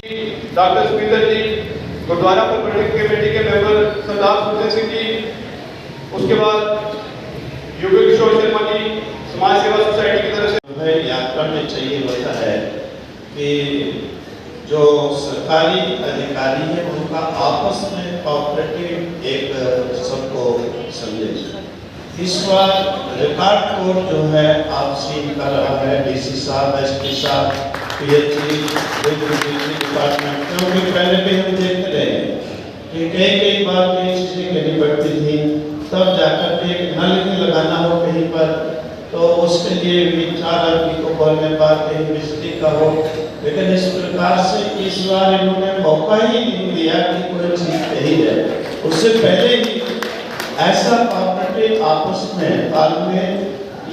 Doctor Suminder जी, गुरुद्वारा प्रबंधक committee के member सरदार सुरजन सिंह जी, उसके बाद युगल किशोर शर्मा जी समाज सेवा सोसाइटी की तरफ से यात्रा में चाहिए होता है कि जो सरकारी अधिकारी है उनका आपस में कोऑपरेटिव एक सबको समझे। इस बार रिकॉर्ड कोड जो है आपसी कर रहा है डीसी साहब, एसपी साहब, पीएचई डिपार्टमेंट, क्योंकि पहले भी हम देखते रहे कि कई बार कई चीजें करनी पड़ती थी, तब जाकर के नल लगाना हो कहीं पर तो उसके लिए भी 4 आदमी को बोलने पर कहीं बिजली का हो, लेकिन इस प्रकार से इस बार इन्होंने मौका ही नहीं दिया कि कोई चीज कही जाए। उससे पहले ही ऐसा कोऑपरेटिव आपस में तालमेल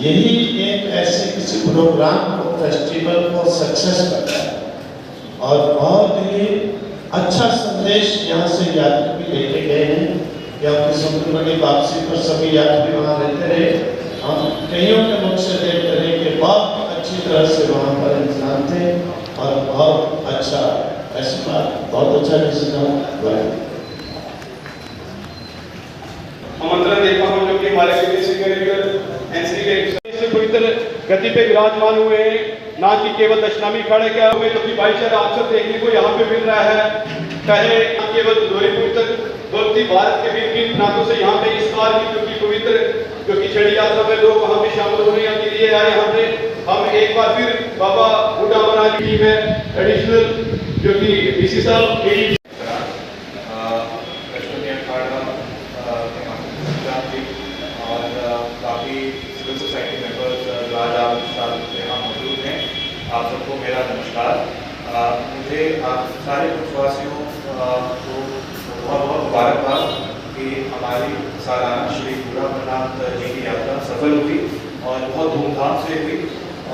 यही एक ऐसे किसी प्रोग्राम को, फेस्टिवल को सक्सेस करता है। और बहुत ही अच्छा संदेश यहाँ से यात्री भी लेके गए हैं कि अपनी समुद्र बड़ी वापसी पर सभी यात्री वहाँ रहते रहे। हम कईयों के मुख से देखते रहे कि बहुत अच्छी तरह से वहाँ पर इंतजाम थे और बहुत अच्छा, ऐसी बात बहुत अच्छा डिसीजन आमंत्रण देता हूं जो कि हमारे एनसी के पवित्र गति पे विराजमान हुए हैं। ना कि केवल दशनामी खड़े क्या हुए, जो कि भाईचारा अवसर देखने को यहाँ पे मिल रहा है। चाहे केवल धौलीपुर तक बल्कि भारत के विभिन्न प्रांतों से यहाँ पे इस बार की जो कि पवित्र जो कि छड़ी यात्रा में लोग वहाँ पे शामिल होने के लिए आए। यहाँ पे हम एक बार फिर बाबा बूढ़ा महाराज की टीम है एडिशनल जो कि डीसी साहब और काफ़ी सिविल सोसाइटी मेंबर्स जो आज आप साथ यहाँ मौजूद हैं, आप सबको मेरा नमस्कार। मुझे आप सारे विश्वासियों को बहुत बहुत मुबारकबाद कि हमारी सालाना श्री बूढ़ा अमरनाथ जी की यात्रा सफल हुई और बहुत धूमधाम से हुई।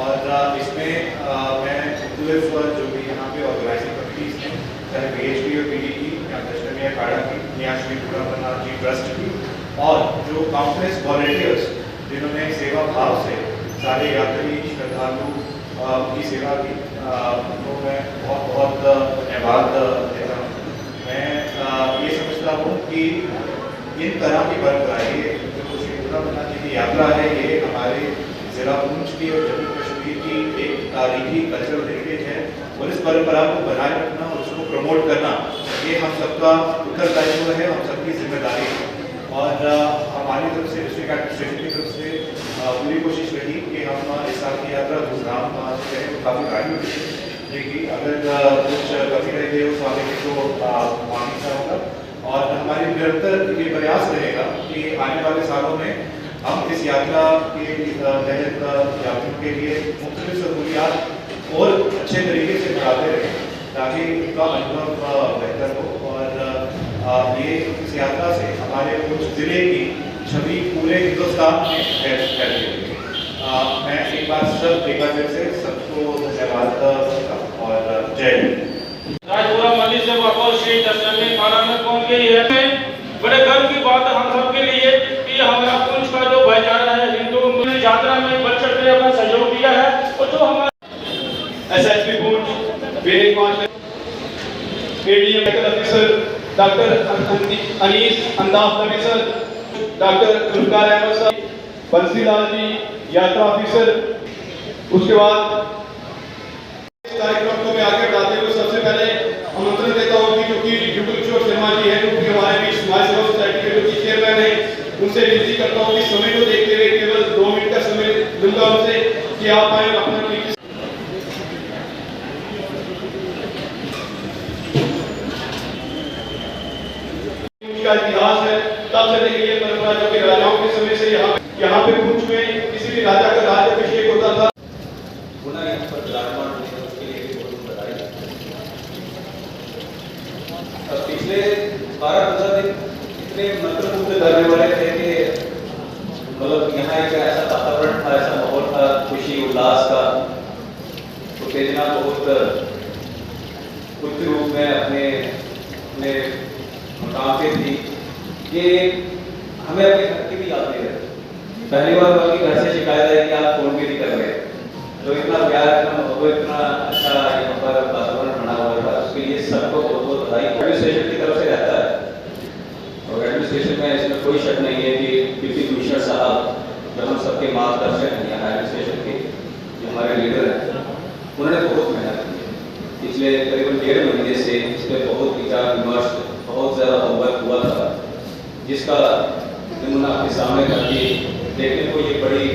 और इसमें मैं मुख्तलिफ जो भी यहाँ पे ऑर्गेनाइजिंग कमिटीज़ हैं, चाहे BHP और PD की या दशनामी अखाड़ा की या श्री बूढ़ा अमरनाथ जी ट्रस्ट की, और जो काउंटलेस वॉलंटियर्स जिन्होंने सेवा भाव से सारे यात्री श्रद्धालु की सेवा की, उनको मैं बहुत बहुत धन्यवाद देता हूँ। मैं ये समझता हूँ कि इन तरह की परंपराएं जो श्री बूढ़ा अमरनाथ जी की यात्रा है, ये हमारे जिला पुंछ की और जम्मू कश्मीर की एक तारीखी कल्चरल हेरिटेज है और इस परंपरा को बनाए रखना और उसको प्रमोट करना ये हम सबका उत्तरदायित्व है, हम सबकी जिम्मेदारी है। और हमारी तरफ से डिस्ट्रिक्ट एडमिनिस्ट्रेशन की तरफ से पूरी कोशिश रही कि हम इस साल की यात्रा धूमधाम से काफ़ी गाड़ी देखी, अगर कुछ कभी रह गए उस आगे तो मांगी होगा। और हमारी निरंतर ये प्रयास रहेगा कि आने वाले सालों में हम इस यात्रा के तहत यात्रियों के लिए मुख्तलिफ सहूलियात और अच्छे तरीके से बढ़ाते रहें ताकि उनका अनुभव बेहतर हो। और ये इस यात्रा से हमारे कुछ जिले की छवि पूरे हिंदुस्तान में फैल गई। मैं एक बार फिर से सबको धन्यवाद करता हूँ और जय हिंद। राजपुरा मंदिर से वापस श्री दशनामी अखाड़ा में पहुंच गई है। बड़े गर्व की बात है हम सब के लिए कि हमारा पुंछ का जो भाईचारा है हिंदू यात्रा में बढ़ चढ़ के अपना सहयोग दिया है। और जो हमारा SSP पुंछ वेरिंग master ADM officer doctor Anees Andaz Nabi sir, doctor Zulfikar Ahmad साहब, बंसीलाल जी यात्रा ऑफिसर, उसके बाद इस कार्यक्रम को मैं आगे बढ़ाते हुए सबसे पहले आमंत्रण देता हूँ कि जो कि युगल किशोर शर्मा जी हैं, जो कि हमारे बीच समाज सेवा सोसाइटी के जो कि चेयरमैन हैं, उनसे विनती करता हूँ कि समय को देखते हुए केवल 2 मिनट का समय दूंगा उनसे कि आप आए अपना का इतिहास है। तब से लेकर ये परंपरा जो कि राजाओं के समय से यहाँ पे पुंछ में किसी भी राजा का राज्याभिषेक होता था। पुनः यहाँ पर विराजमान होने उसके लिए भी बहुत बधाई। पिछले 12-15 दिन इतने मंत्रमुग्ध करने वाले थे कि मतलब यहाँ एक ऐसा वातावरण था, ऐसा माहौल था खुशी उल्लास का, उत्तेजना बहुत उच्च रूप में अपने मुकाम पे थी। ये हमें अपने घर की भी याद दे रहे। पहली बार बल्कि घर से शिकायत है कि आप फोन भी नहीं कर रहे, तो इतना प्यार, इतना मोहब्बत, इतना अच्छा यहाँ पर वातावरण बना हुआ था। उसके लिए सबको बहुत बहुत बधाई। एडमिनिस्ट्रेशन की तरफ से रहता है और एडमिनिस्ट्रेशन में इसमें कोई शक नहीं है कि डिप्टी कमिश्नर साहब जो हम सबके मार्गदर्शक हैं यहाँ एडमिनिस्ट्रेशन के, जो हमारे लीडर हैं, उन्होंने बहुत मेहनत की है। पिछले करीबन 1.5 महीने से इस पर बहुत विचार विमर्श, बहुत ज़्यादा होमवर्क हुआ था, जिसका नमूना आपके सामने था कि देखने को ये बड़ी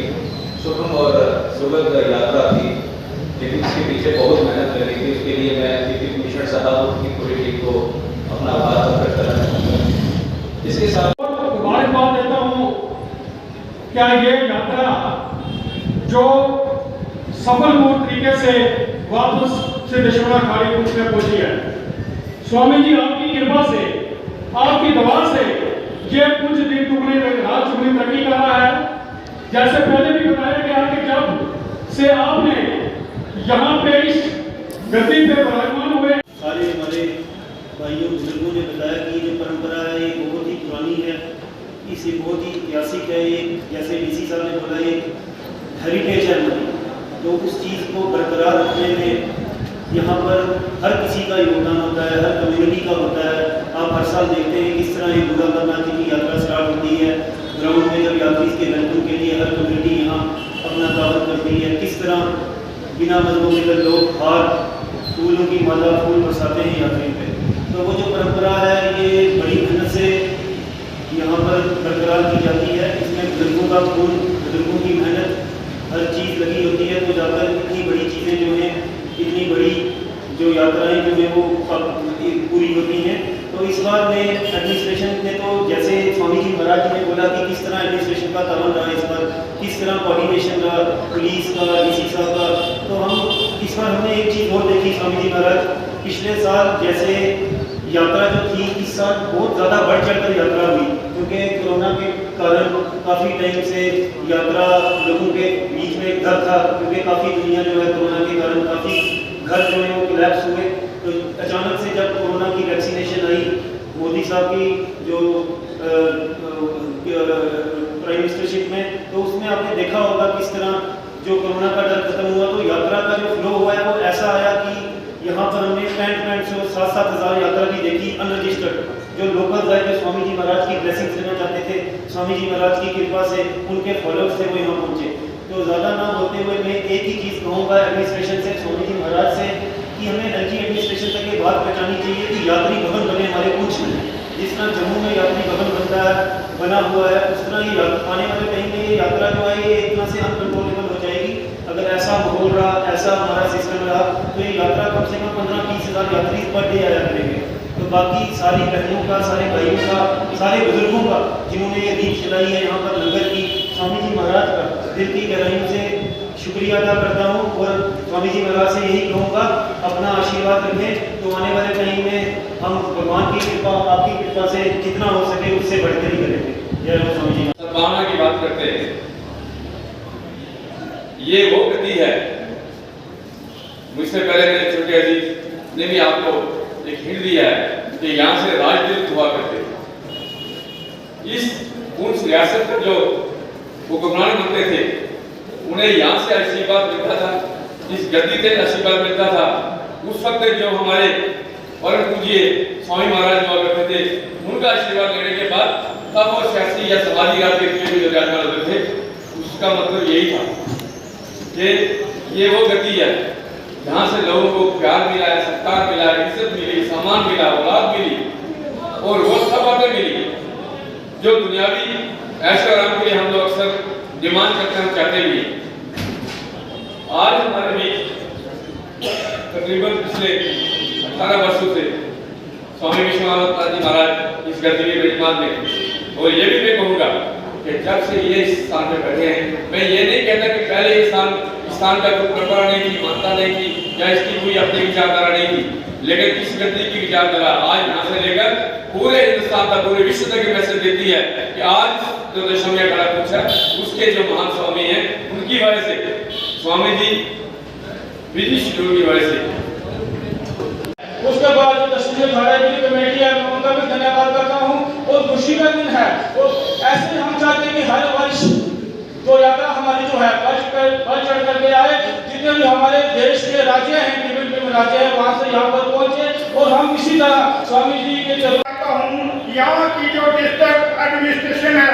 सुगम और सुगम यात्रा थी, लेकिन इसके पीछे बहुत मेहनत लगी थी। उसके लिए मैं डिप्टी कमिश्नर साहब की पूरी टीम को अपना आभार प्रकट करना चाहूँगा। इसके साथ मुबारकबाद देता हूँ। क्या ये यात्रा जो सफलपूर्ण तरीके से वापस सिद्धेश्वरा खाड़ी कुंज में पहुंची है, स्वामी जी आपकी कृपा से, आपकी दवा से ये कुछ दिन दुगनी रात चुगनी तरक्की कर रहा है। जैसे पहले भी बताया गया कि जब से आपने यहाँ पे इस गद्दी पे विराजमान हुए, सारे हमारे भाइयों बुजुर्गों ने बताया कि ये जो परंपरा है ये बहुत ही पुरानी है, इसे बहुत ही ऐतिहासिक है। ये जैसे डीसी साहब ने बोला, ये हेरिटेज है हमारी, तो उस चीज़ को बरकरार रखने में यहाँ पर हर किसी का योगदान होता है, हर कम्युनिटी का होता है। आप हर साल देखते हैं किस तरह ये दुर्गा अमरनाथ की यात्रा स्टार्ट होती है, ग्राउंड में जब यात्री के वेलकम के लिए हर कम्युनिटी यहाँ अपना दावत करती है, किस तरह बिना मजबूत लेकर लोग हार फूलों की माला फूल बरसाते हैं यात्री पे। तो वो जो परंपरा है ये बड़ी मेहनत से यहाँ पर बरकरार की जाती है। इसमें बुजुर्गों का खून, बुजुर्गों की मेहनत, हर चीज़ लगी होती है, तो जाकर इतनी बड़ी चीज़ें जो हैं, इतनी बड़ी जो यात्राएं जो है वो पूरी होती हैं। तो इस बार में एडमिनिस्ट्रेशन ने तो जैसे स्वामी जी महाराज जी ने बोला कि किस तरह एडमिनिस्ट्रेशन का तावन रहा इस बार, किस तरह कोऑर्डिनेशन रहा पुलिस का, डीसी साहब का, तो हम इस बार हमने एक चीज़ और देखी स्वामी जी महाराज, पिछले साल जैसे यात्रा जो थी इस साल बहुत ज़्यादा बढ़ चढ़कर यात्रा हुई, क्योंकि कोरोना के कारण काफ़ी टाइम से यात्रा लोगों के बीच में डर था, क्योंकि काफ़ी दुनिया जो है कोरोना के कारण काफ़ी घर जो है वो कोलैप्स हुए। तो अचानक से जब कोरोना की वैक्सीनेशन आई मोदी साहब की जो प्राइम मिनिस्टरशिप में, तो उसमें आपने देखा होगा किस तरह जो कोरोना का डर खत्म हुआ, तो यात्रा का जो फ्लो हुआ है वो ऐसा आया कि यहाँ पर हमने 65,000 7,000 यात्रा भी देखी अनरजिस्टर्ड, जो लोकल आए, जो स्वामी जी महाराज की ब्लेसिंग्स लेना चाहते थे, स्वामी जी महाराज की कृपा से उनके फॉलोअर्स थे वो यहाँ पहुँचे। तो ज़्यादा ना बोलते हुए मैं एक ही चीज़ कहूँगा एडमिनिस्ट्रेशन से, स्वामी जी महाराज से, कि हमें एलजी एडमिनिस्ट्रेशन तक ये बात पहचानी चाहिए कि यात्री भवन बने हमारे कुछ में, जिस तरह जम्मू में यात्री भवन बनता है, बना हुआ है, उस तरह ये आने वाले टाइम में ये यात्रा जो है ये एक तरह से अनकंट्रोलेबल हो जाएगी। अगर ऐसा माहौल रहा, ऐसा हमारा सिस्टम रहा, तो ये यात्रा कम से कम 15-20 हज़ार यात्री पर डे आया करेंगे। तो बाकी सारी बहनों का, सारे भाइयों का, सारे बुजुर्गों का जिन्होंने ये रीत चलाई है यहाँ पर लंगर की, स्वामी जी महाराज का दिल की गहराइयों से शुक्रिया अदा करता हूँ। और स्वामी जी महाराज से यही कहूँगा अपना आशीर्वाद रखें, तो आने वाले टाइम में हम भगवान की कृपा, आपकी कृपा से जितना हो सके उससे बढ़कर ही करेंगे। जय हो स्वामी जी। सद्भावना की बात करते हैं, ये वो गति है, मुझसे पहले मेरे छोटे अजीज ने भी आपको एक हिंट दिया है कि यहाँ से राजदूत हुआ करते थे। इस पूर्ण रियासत पर जो हुक्मरान बनते थे उन्हें यहाँ से आशीर्वाद मिलता था, इस गद्दी से आशीर्वाद मिलता था। उस वक्त जो हमारे परम पूज्य स्वामी महाराज हुआ करते थे, उनका आशीर्वाद लेने के बाद तब वो सियासी या समाजी राजनीति में जो विराजमान होते थे, उसका मतलब यही था कि ये वो गति है जहाँ से लोगों को प्यार मिला है, सत्कार मिला है, इज्जत मिली, सम्मान मिला, औलाद मिली और वो सब बातें मिली जो दुनियावी ऐशो आराम के लिए हम लोग अक्सर डिमांड करते हैं, चाहते भी। आज हमारे बीच तकरीबन पिछले 18 वर्षों से स्वामी विश्वनाथ जी महाराज इस गद्दी में विराजमान में, और ये भी मैं कहूँगा कि जब से ये इस स्थान पे बैठे हैं, मैं ये नहीं कहता कि पहले इस स्थान का कोई परंपरा नहीं थी, मान्यता नहीं थी, या इसकी कोई अपनी विचारधारा नहीं थी, लेकिन इस गद्दी की विचारधारा आज यहाँ से लेकर पूरे हिंदुस्तान तक, पूरे विश्व तक मैसेज देती है कि आज जो दशम्या खड़ा कुछ है उसके जो महान स्वामी हैं उनकी वजह से, स्वामी जी विधि शेड्यूल की वजह से। उसके बाद जो दशम्या खड़ा की कमेटी है उनका भी धन्यवाद करता हूँ। और खुशी का दिन है, और ऐसे हम चाहते हैं कि हर वर्ष जो यात्रा हमारी जो है बढ़ चढ़ करके आए, जितने भी हमारे देश के राज्य हैं, विभिन्न राज्य है वहाँ से यहाँ पर पहुँचे और हम इसी तरह स्वामी जी के चरणों यहाँ की जो डिस्ट्रिक्ट एडमिनिस्ट्रेशन है,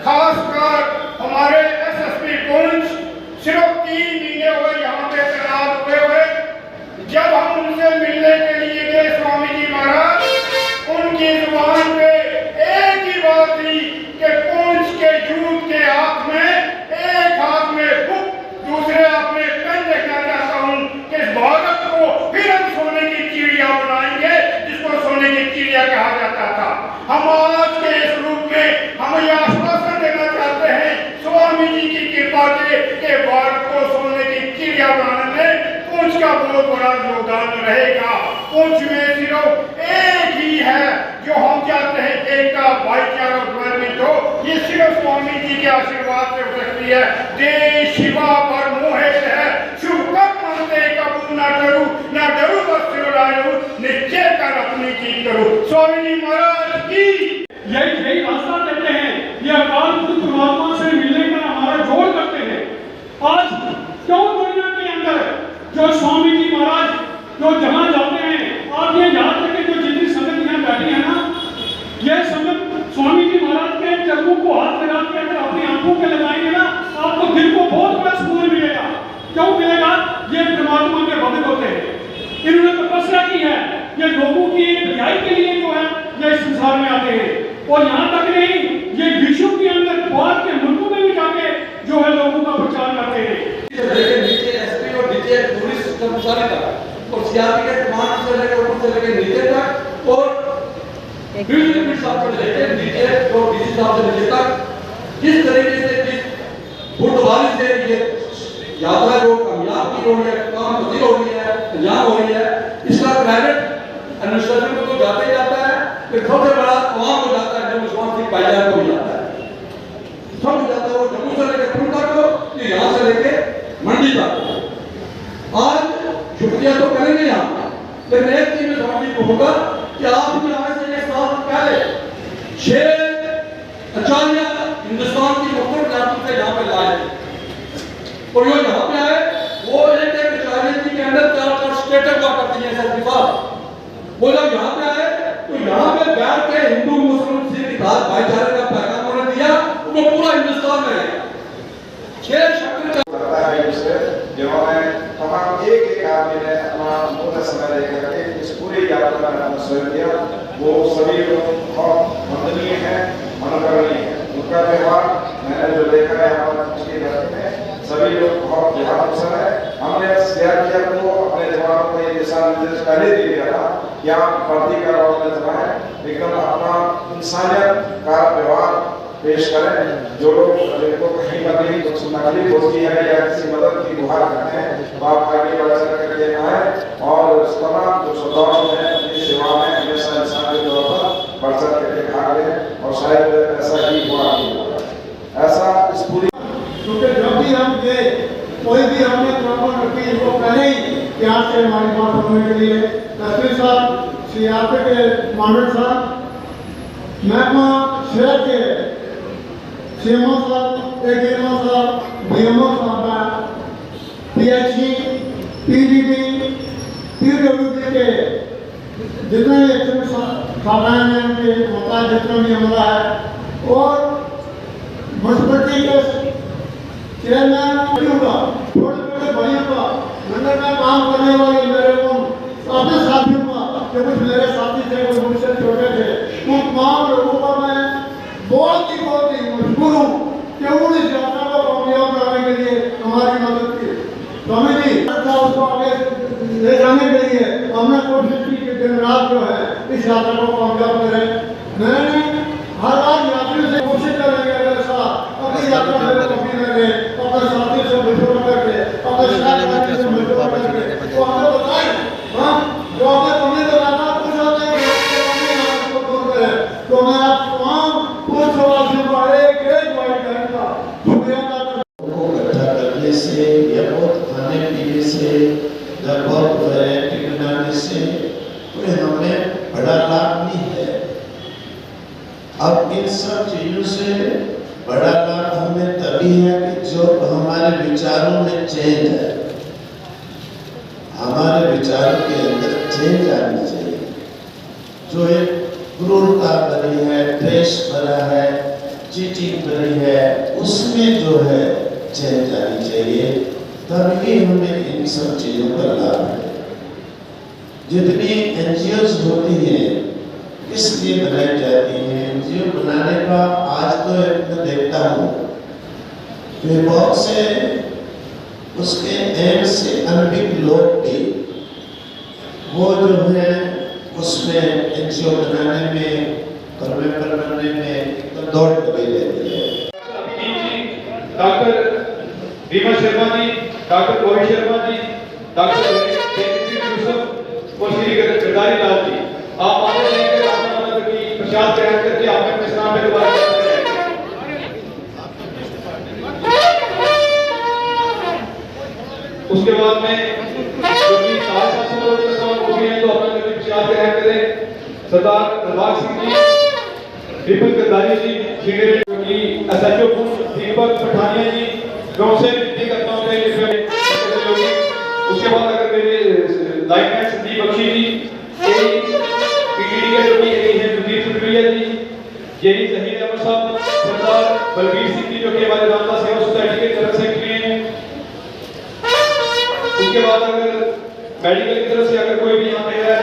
खासकर हमारे एसएसपी पुंछ सिर्फ 3 महीने हुए यहाँ पे तैनात हुए। जब हम उनसे मिलने के लिए गए स्वामी जी महाराज, उनकी जुबान पे एक ही बात थी कि पुंछ के यूथ के हाथ में एक हाथ में बुक, दूसरे हाथ में पेन देखना चाहता हूँ कि इस भारत को फिर हम सोने की चिड़िया बनाएंगे, जिसको सोने की चिड़िया कहा जाता था। हम आज के इस रूप में हम यह आश्वासन देना चाहते हैं स्वामी जी की कृपा से कि भारत को सोने की चिड़िया बनाने में पुंछ का बहुत बड़ा योगदान रहेगा। पुंछ में सिर्फ एक ही है जो हम चाहते हैं, एकता, भाईचारा, डेवलपमेंट हो। ये सिर्फ स्वामी जी के आशीर्वाद से हो सकती है। देश शिवा पर मोहित है, शुभ कर्म मनते कबू ना करूं, ना डरू बस सिरोडारू, निश्चय कर अपनी जीत करूं। स्वामी जी महाराज की यही रास्ता देते हैं, ये अकाल पुरुष परमात्मा से मिलने का हमारा जोड़ करते हैं। आज क्यों दुनिया के अंदर जो स्वामी जी महाराज जो जहाँ जाते हैं, आप ये याद रखें, जो जितनी संगत यहाँ बैठी है ना, ये संगत स्वामी जी महाराज के चरणों को हाथ लगा के अगर अपनी आंखों के लगाएंगे ना, आपको दिल को बहुत बड़ा सुकून मिलेगा। क्यों मिलेगा? ये परमात्मा के भक्त होते हैं, इन्होंने तपस्या की है, ये लोगों की भलाई के लिए जो है ये संसार में आते हैं। और यहाँ तक नहीं, ये विश्व के अंदर बाहर के मुल्कों में भी जाके जो है लोगों का प्रचार करते हैं। लेकिन नीचे एसपी और नीचे पुलिस कर्मचारी तक और सीआरपी के कमांड से लेकर ऊपर से लेकर नीचे तक और डिविजन साहब से लेकर नीचे और डीसी साहब से नीचे तक, किस तरीके से जिस फुटबॉल से ये यात्रा जो कामयाब की हो रही है, काम गति हो रही है, कल्याण हो रही है, इसका क्रेडिट एडमिनिस्ट्रेशन को तो जाते ही जाता है, फिर सबसे बड़ा आवाम को जाता है, जब उस्मान सिंह भाईजान को भी जाता है, सब जाता है। वो जम्मू से लेकर पुणे तक हो, ये यहाँ से लेकर मंडी तक। आज शुक्रिया तो करेंगे यहाँ, लेकिन एक चीज में स्वामी को होगा कि आपने आज से 1 साल पहले 6 आचार्य हिंदुस्तान की मुख्य जाति से यहाँ पे लाए और जो यहाँ पे आए वो एक आचार्य जी के अंदर 4 स्टेट हुआ करती है एसएसपी साहब। वो जब यहाँ पे आए तो यहाँ पे बैठ के हिंदू मुस्लिम सिख ईसाई भाईचारे का पैगाम उन्होंने दिया, वो पूरा हिंदुस्तान में है। 6 शक्ति लगता है इससे जिन्होंने तमाम एक आदमी ने अपना पूरा समय लेकर के इस पूरी यात्रा में अपना स्वयं दिया, वो सभी लोग बहुत वंदनीय हैं, अनुकरणीय हैं। उनका व्यवहार मैंने जो देखा है हमारे उसकी धरती में, सभी लोग बहुत जवाब पसंद है। हमने सीआरपीएफ को अपने जवानों को ये दिशा निर्देश पहले दे दिया था कि आप भर्ती का रौब में जमाएं, एकदम अपना इंसानियत का व्यवहार पेश करें। जो लोग जिनको कहीं पर नहीं कुछ तकलीफ होती है या किसी मदद की गुहार करते हैं, तो आप आगे बढ़ करके आए और तमाम जो श्रोताओं हैं अपनी सेवा में हमेशा इंसान के तौर पर बढ़ चढ़ करके भाग लें और शायद ऐसा ही हुआ। ऐसा इस पूरी क्योंकि जब भी हम गए कोई भी हमने प्रॉब्लम रखी, वो पहले ही यहाँ से हमारी बात होने के लिए एसपी साहब, सीआरपी के कमांडर साहब, महकमा शहर के सीएमओ साहब, एडीएमओ साहब, बीएमओ साहब, पीएचई, पीडीडी, पीडब्ल्यूडी के जितने साहबान हैं उनके होता है, जितना भी हमारा है, और मुख्यमंत्री के चेयरमैन होगा, छोटे भाइयों का, मंडल में काम करने वाले मेरे को अपने साथियों का, जो कुछ मेरे साथी थे वो मुझसे छोटे थे, उन तमाम लोगों का मैं बहुत ही मजबूर हूँ कि उन्होंने इस यात्रा को कामयाब कराने के लिए हमारी मदद की। स्वामी जी उसको आगे ले जाने के लिए हमने कोशिश की कि दिन रात जो है इस यात्रा को कामयाब करें। मैंने हर बार यात्रियों से कोशिश करेंगे अपनी यात्रा में कभी न रहे, अपने साथी से मशवरा करके, अपने साथी से मशवरा करके, तो हमें बताएं, हाँ, जो हमें कमी तो लाना कुछ होते हैं, को दूर करें। तो मैं आप तमाम पुलिसवासियों का एक भाई बहन का शुक्रिया को इकट्ठा करने से या बहुत खाने पीने से या बहुत वैरायटी बनाने से कोई हमें बड़ा लाभ नहीं है। अब इन सब चीजों से बड़ा लाभ हमें तभी है कि जो हमारे विचारों में चेंज है। हमारे विचारों के अंदर चेंज आनी चाहिए। जो एक क्रूरता भरी है, द्वेष भरा है, चीटिंग भरी है, उसमें जो है चेंज आनी चाहिए, तभी हमें इन सब चीजों का लाभ है। जितनी एनजीओज होती हैं किस लिए बनाई जाती हैं? एनजीओ बनाने का आज तो मैं देखता हूँ कि बहुत से उसके एम से अनभिज्ञ लोग भी वो जो है उसमें एनजीओ बनाने में, कर्मकर बनाने में तो दौड़ लगी रहती है। डॉक्टर विमल शर्मा जी, डॉक्टर रोहित शर्मा जी, डॉक्टर यूसुफ और श्री गरदारी लाल जी, आप आगे लेकर अपना प्रसाद ग्रहण करके आप अपने स्थान पर दोबारा उसके बाद में जो कि 700 लोग हो गए हैं तो अपना प्रसाद ग्रहण करें। सरदार प्रभात सिंह जी, विपुल गरदारी जी, श्री एसएचओ दीपक पठानिया जी, मैं उनसे विनती करता हूँ कि उसके बाद अगर मेरे लाइटमैन संदीप बख्शी जी, पीडीडी के जो कि है सुदीप सुप्रिया जी, जेरी जहीर अहमद साहब, सरदार बलबीर सिंह जी जो कि हमारे रामदास सेवा सोसाइटी के जनरल सेक्रेटरी हैं। उसके बाद अगर मेडिकल की तरफ से अगर कोई भी यहाँ पे है